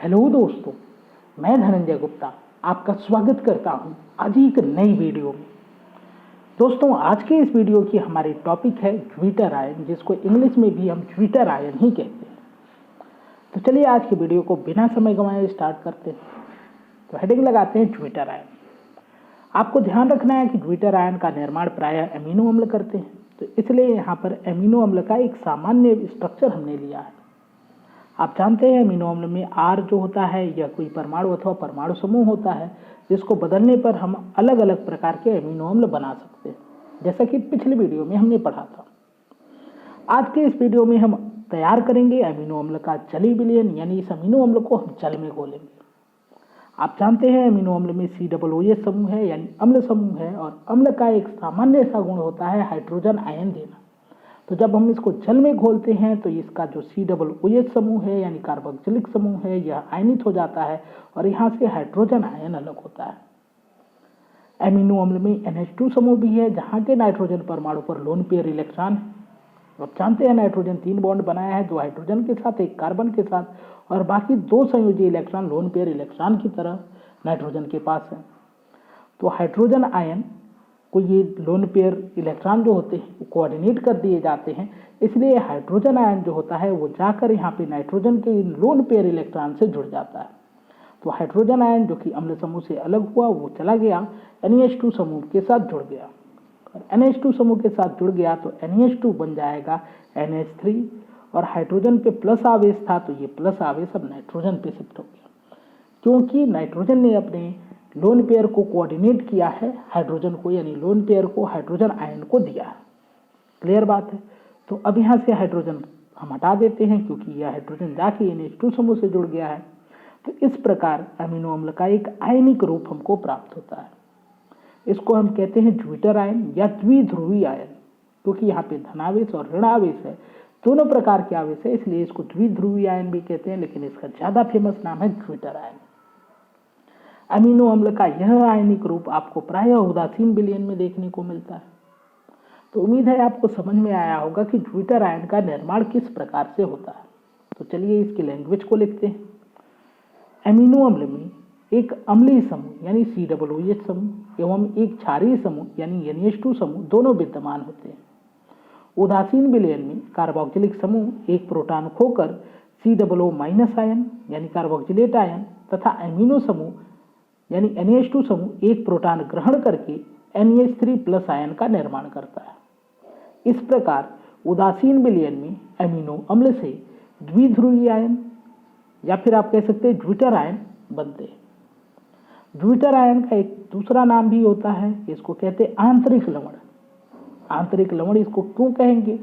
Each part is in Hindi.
हेलो दोस्तों, मैं धनंजय गुप्ता आपका स्वागत करता हूं आज एक नई वीडियो में। दोस्तों, आज के इस वीडियो की हमारी टॉपिक है ज्विटर आयन, जिसको इंग्लिश में भी हम ज्विटर आयन ही कहते हैं। तो चलिए आज की वीडियो को बिना समय गंवाए स्टार्ट करते हैं। तो हेडिंग लगाते हैं ज्विटर आयन। आपको ध्यान रखना है कि ज्विटर आयन का निर्माण प्रायः एमिनो अम्ल करते हैं, तो इसलिए यहाँ पर एमिनो अम्ल का एक सामान्य स्ट्रक्चर हमने लिया है। आप जानते हैं एमिनो अम्ल में R जो होता है यह कोई परमाणु अथवा परमाणु समूह होता है, जिसको बदलने पर हम अलग अलग प्रकार के एमिनो अम्ल बना सकते हैं, जैसा कि पिछली वीडियो में हमने पढ़ा था। आज के इस वीडियो में हम तैयार करेंगे एमिनो अम्ल का जलीय विलयन, यानी इस अमीनो अम्ल को हम जल में घोलेंगे। आप जानते हैं एमिनो अम्ल में COOH समूह है, यानी अम्ल समूह है, और अम्ल का एक सामान्य सा गुण होता है हाइड्रोजन आयन देना। तो जब हम इसको जल में घोलते हैं तो इसका जो COOH समूह है, यानी कार्बोक्सिलिक समूह है, यह आयनित हो जाता है और यहाँ से हाइड्रोजन आयन अलग होता है। एमिनो अम्ल में NH2 समूह भी है, जहाँ के नाइट्रोजन परमाणु पर लोन पेयर इलेक्ट्रॉन है। आप जानते हैं नाइट्रोजन 3 बॉन्ड बनाया है, 2 हाइड्रोजन के साथ, 1 कार्बन के साथ, और बाकी 2 संयोजी इलेक्ट्रॉन लोन पेयर इलेक्ट्रॉन की तरह नाइट्रोजन के पास है। तो हाइड्रोजन आयन को ये लोन पेयर इलेक्ट्रॉन जो होते हैं वो कोऑर्डिनेट कर दिए जाते हैं, इसलिए हाइड्रोजन आयन जो होता है वो जाकर यहाँ पे नाइट्रोजन के लोन पेयर इलेक्ट्रॉन से जुड़ जाता है। तो हाइड्रोजन आयन जो कि अम्ल समूह से अलग हुआ वो चला गया NH2 समूह के साथ जुड़ गया, और NH2 समूह के साथ जुड़ गया तो NH2 बन जाएगा NH3, और हाइड्रोजन पे प्लस आवेश था तो ये प्लस आवेश अब नाइट्रोजन पे शिफ्ट हो गया, क्योंकि नाइट्रोजन ने अपने लोन पेयर को कोऑर्डिनेट किया है हाइड्रोजन को, यानी लोन पेयर को हाइड्रोजन आयन को दिया है। क्लियर बात है। तो अब यहाँ से हाइड्रोजन हम हटा देते हैं, क्योंकि यह हाइड्रोजन जाके NH2 समूह से जुड़ गया है। तो इस प्रकार अमीनो अम्ल का एक आयनिक रूप हमको प्राप्त होता है। इसको हम कहते हैं ज्विटर आयन या द्विध्रुवी आयन, क्योंकि यहाँ पे धनावेश और ऋणावेश है, दोनों प्रकार के आवेश है, इसलिए इसको द्विध्रुवी आयन भी कहते हैं, लेकिन इसका ज्यादा फेमस नाम है ज्विटर आयन। अमीनो अम्ल का यह आयनिक रूप आपको प्रायः उदासीन विलयन में देखने को मिलता है। तो उम्मीद है आपको समझ में आया होगा कि ज्विटर आयन का निर्माण किस प्रकार से होता है। तो चलिए इसकी लैंग्वेज को लिखते हैं। अमीनो अम्ल में एक अम्लीय समूह यानी COOH समूह एवं एक क्षारीय समूह यानी NH2 समूह दोनों विद्यमान होते हैं। उदासीन विलयन में कार्बोक्सिलिक समूह एक प्रोटॉन खोकर COO- आयन यानी कार्बोक्सिलेट आयन तथा अमीनो समूह यानी NH2 समूह एक प्रोटॉन ग्रहण करके NH3+ आयन का निर्माण करता है। इस प्रकार उदासीन विलयन में अमीनो अम्ल से द्विध्रुवीय आयन या फिर आप कह सकते हैं ज्विटर आयन बनते हैं। ज्विटर आयन का एक दूसरा नाम भी होता है, इसको कहते हैं आंतरिक लवण। आंतरिक लवण इसको क्यों कहेंगे?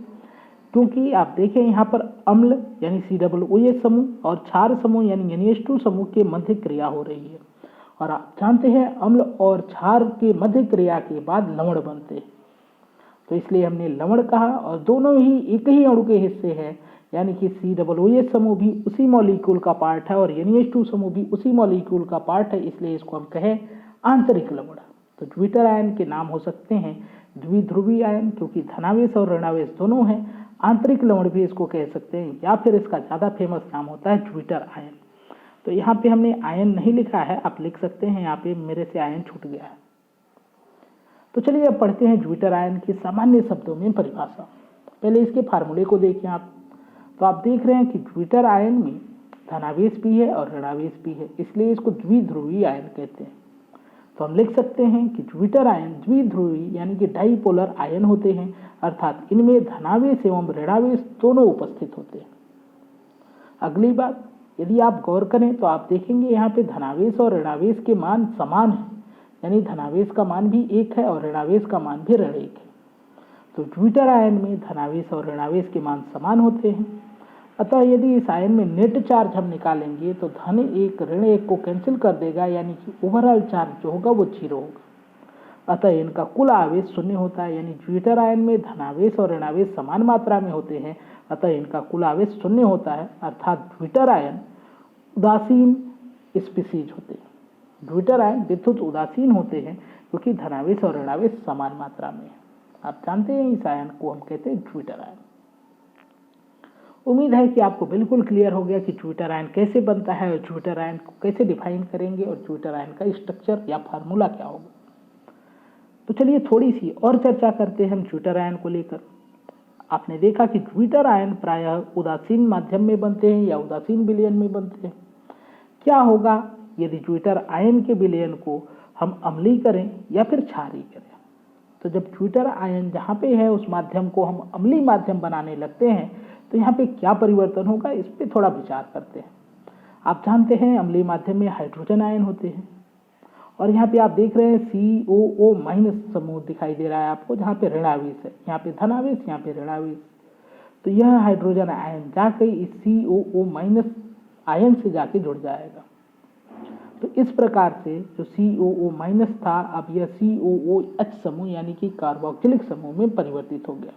क्योंकि आप देखें यहाँ पर अम्ल यानी COOH समूह और क्षार समूह यानी NH2 समूह के मध्य क्रिया हो रही है, और आप जानते हैं अम्ल और क्षार के मध्य क्रिया के बाद लवण बनते हैं। तो इसलिए हमने लवण कहा, और दोनों ही एक ही अणु के हिस्से हैं, यानी कि COOH समूह भी उसी मॉलिक्यूल का पार्ट है और NH2 समूह भी उसी मॉलिक्यूल का पार्ट है, इसलिए इसको हम कहें आंतरिक लवण। तो ज्विटर आयन के नाम हो सकते हैं द्विध्रुवीय आयन, क्योंकि धनावेश और ऋणावेश दोनों हैं। आंतरिक लवण भी इसको कह सकते हैं, या फिर इसका ज़्यादा फेमस नाम होता है ज्विटर आयन। तो यहाँ पे हमने आयन नहीं लिखा है, आप लिख सकते हैं यहाँ पे मेरे से आयन छूट गया है। तो चलिए अब पढ़ते हैं ज्विटर आयन की सामान्य शब्दों में परिभाषा। पहले इसके फार्मूले को देखें आप। तो आप देख रहे हैं कि ज्विटर आयन में धनावेश भी है और ऋणावेश भी है, इसलिए इसको द्विध्रुवीय आयन कहते हैं। तो हम लिख सकते हैं कि ज्विटर आयन द्विध्रुवी यानी कि डाइपोलर आयन होते हैं, अर्थात इनमें धनावेश एवं ऋणावेश दोनों उपस्थित होते हैं। अगली बात, यदि आप गौर करें तो आप देखेंगे यहाँ पे धनावेश और ऋणावेश के मान समान है, यानी धनावेश का मान भी 1 है और ऋणावेश का मान भी ऋण 1 है। तो ज्विटर आयन में धनावेश और ऋणावेश के मान समान होते हैं। अतः यदि इस आयन में नेट चार्ज हम निकालेंगे तो धन 1 ऋण 1 को कैंसिल कर देगा, यानी कि ओवरऑल चार्ज जो होगा वो 0 होगा। अतः इनका कुल आवेश 0 होता है, यानी ज्विटर आयन में धनावेश और ऋणावेश समान मात्रा में होते हैं, अतः इनका कुल आवेश 0 होता है, अर्थात ज्विटर आयन उदासीन स्पीसीज होते हैं। ज्विटर आयन विद्युत उदासीन होते हैं, क्योंकि धनावेश और ऋणावेश समान मात्रा में है। आप जानते हैं इस आयन को हम कहते हैं ज्विटर आयन। उम्मीद है कि आपको बिल्कुल क्लियर हो गया कि ज्विटर आयन कैसे बनता है और ज्विटर आयन को कैसे डिफाइन करेंगे और ज्विटर आयन का स्ट्रक्चर या फार्मूला क्या होगा। तो चलिए थोड़ी सी और चर्चा करते हैं हम ज्विटर आयन को लेकर। आपने देखा कि ज्विटर आयन प्रायः उदासीन माध्यम में बनते हैं या उदासीन विलयन में बनते हैं। क्या होगा यदि ज्विटर आयन के विलयन को हम अम्लीय करें या फिर क्षारीय करें। तो जब ज्विटर आयन जहाँ पे है उस माध्यम को हम अम्लीय माध्यम बनाने लगते हैं तो यहाँ पे क्या परिवर्तन होगा, इस पे थोड़ा विचार करते हैं। आप जानते हैं अम्लीय माध्यम में हाइड्रोजन आयन होते हैं और यहाँ पे आप देख रहे हैं COO- समूह दिखाई दे रहा है आपको, जहाँ पे ऋणावेश है, यहाँ पे धनावेश, यहाँ पे ऋणावेश। तो यह हाइड्रोजन आयन जाके इस COO- आयन से जाके जुड़ जाएगा। तो इस प्रकार से जो COO- था अब यह COOH समूह यानी कि कार्बोक्सिलिक समूह में परिवर्तित हो गया।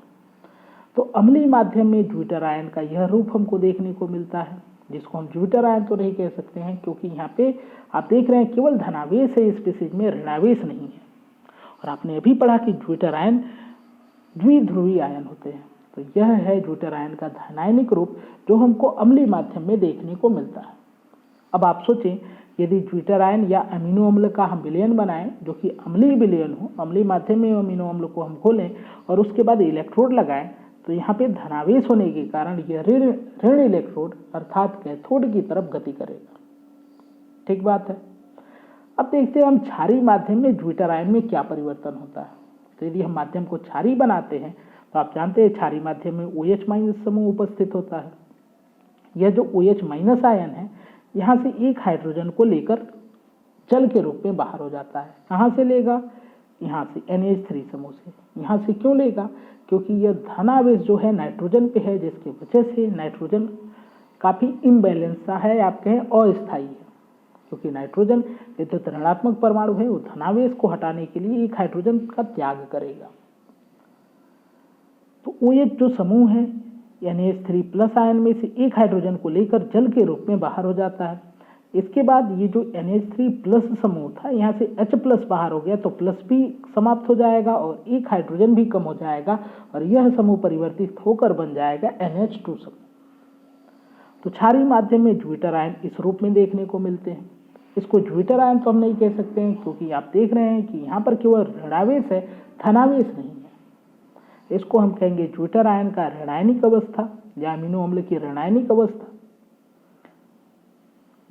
तो अम्लीय माध्यम में ज्विटर आयन का यह रूप हमको देखने को मिलता है, जिसको हम ज्विटर आयन तो नहीं कह सकते हैं क्योंकि यहाँ पे आप देख रहे हैं केवल धनावेश है, इस स्पीशीज में ऋणावेश नहीं है। और आपने अभी पढ़ा कि ज्विटर आयन द्विध्रुवीय आयन होते हैं। तो यह है ज्विटर आयन का धानायनिक रूप जो हमको अम्लीय माध्यम में देखने को मिलता है। अब आप सोचें यदि ज्विटर आयन या अमीनो अम्ल का हम विलयन बनाएं जो कि अम्लीय विलयन हो, अम्लीय माध्यम में अमीनो अम्ल को हम खोलें और उसके बाद इलेक्ट्रोड लगाएं, तो यहाँ पे धनावेश होने के कारण यह ऋण इलेक्ट्रोड अर्थात कैथोड की तरफ गति करेगा। ठीक बात है। अब देखते हैं हम क्षारीय माध्यम में ज्विटर आयन में क्या परिवर्तन होता है। तो यदि हम माध्यम को क्षारीय बनाते हैं तो आप जानते हैं क्षारीय माध्यम में OH- समूह उपस्थित होता है। यह जो OH- आयन है यहाँ से एक हाइड्रोजन को लेकर जल के रूप में बाहर हो जाता है। कहाँ से लेगा, यहाँ से NH3 समूह से। यहाँ से क्यों लेगा, क्योंकि यह धनावेश जो है नाइट्रोजन पे है, जिसकी वजह से नाइट्रोजन काफ़ी इम्बैलेंस सा है, आप कहें अस्थायी है। क्योंकि नाइट्रोजन विद्युत ऋणात्मक परमाणु है, वो धनावेश को हटाने के लिए एक हाइड्रोजन का त्याग करेगा। तो OH जो समूह है NH3+ आयन में से एक हाइड्रोजन को लेकर जल के रूप में बाहर हो जाता है। इसके बाद ये जो NH3+ समूह था यहाँ से H+ बाहर हो गया तो प्लस भी समाप्त हो जाएगा और एक हाइड्रोजन भी कम हो जाएगा और यह समूह परिवर्तित होकर बन जाएगा NH2 समूह। तो क्षारीय माध्यम में ज्विटर आयन इस रूप में देखने को मिलते हैं। इसको ज्विटर आयन तो हम नहीं कह सकते हैं क्योंकि आप देख रहे हैं कि यहाँ पर केवल ऋणावेश है, धनावेश नहीं है। इसको हम कहेंगे ज्विटर आयन का ऋणायनिक अवस्था या अमीनो अम्ल की ऋणायनिक अवस्था,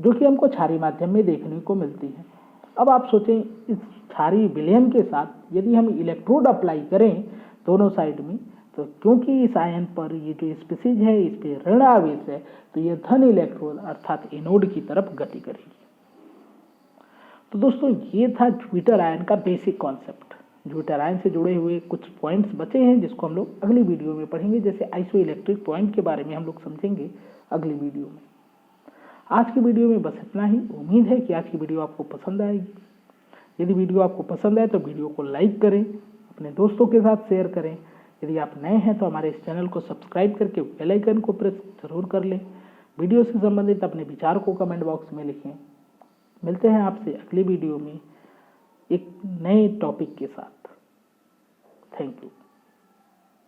जो कि हमको क्षारीय माध्यम में देखने को मिलती है। अब आप सोचें इस क्षारीय विलयन के साथ यदि हम इलेक्ट्रोड अप्लाई करें दोनों साइड में, तो क्योंकि इस आयन पर ये जो स्पीशीज है इस पे ऋण आवेश है तो ये धन इलेक्ट्रोड अर्थात एनोड की तरफ गति करेगी। तो दोस्तों ये था ज्विटर आयन का बेसिक कॉन्सेप्ट। ज्विटर आयन से जुड़े हुए कुछ पॉइंट्स बचे हैं जिसको हम लोग अगली वीडियो में पढ़ेंगे, जैसे आइसोइलेक्ट्रिक पॉइंट के बारे में हम लोग समझेंगे अगली वीडियो में। आज की वीडियो में बस इतना ही। उम्मीद है कि आज की वीडियो आपको पसंद आएगी। यदि वीडियो आपको पसंद आए तो वीडियो को लाइक करें, अपने दोस्तों के साथ शेयर करें। यदि आप नए हैं तो हमारे इस चैनल को सब्सक्राइब करके बेल आइकन को प्रेस जरूर कर लें। वीडियो से संबंधित अपने विचार को कमेंट बॉक्स में लिखें। मिलते हैं आपसे अगली वीडियो में एक नए टॉपिक के साथ। Thank you.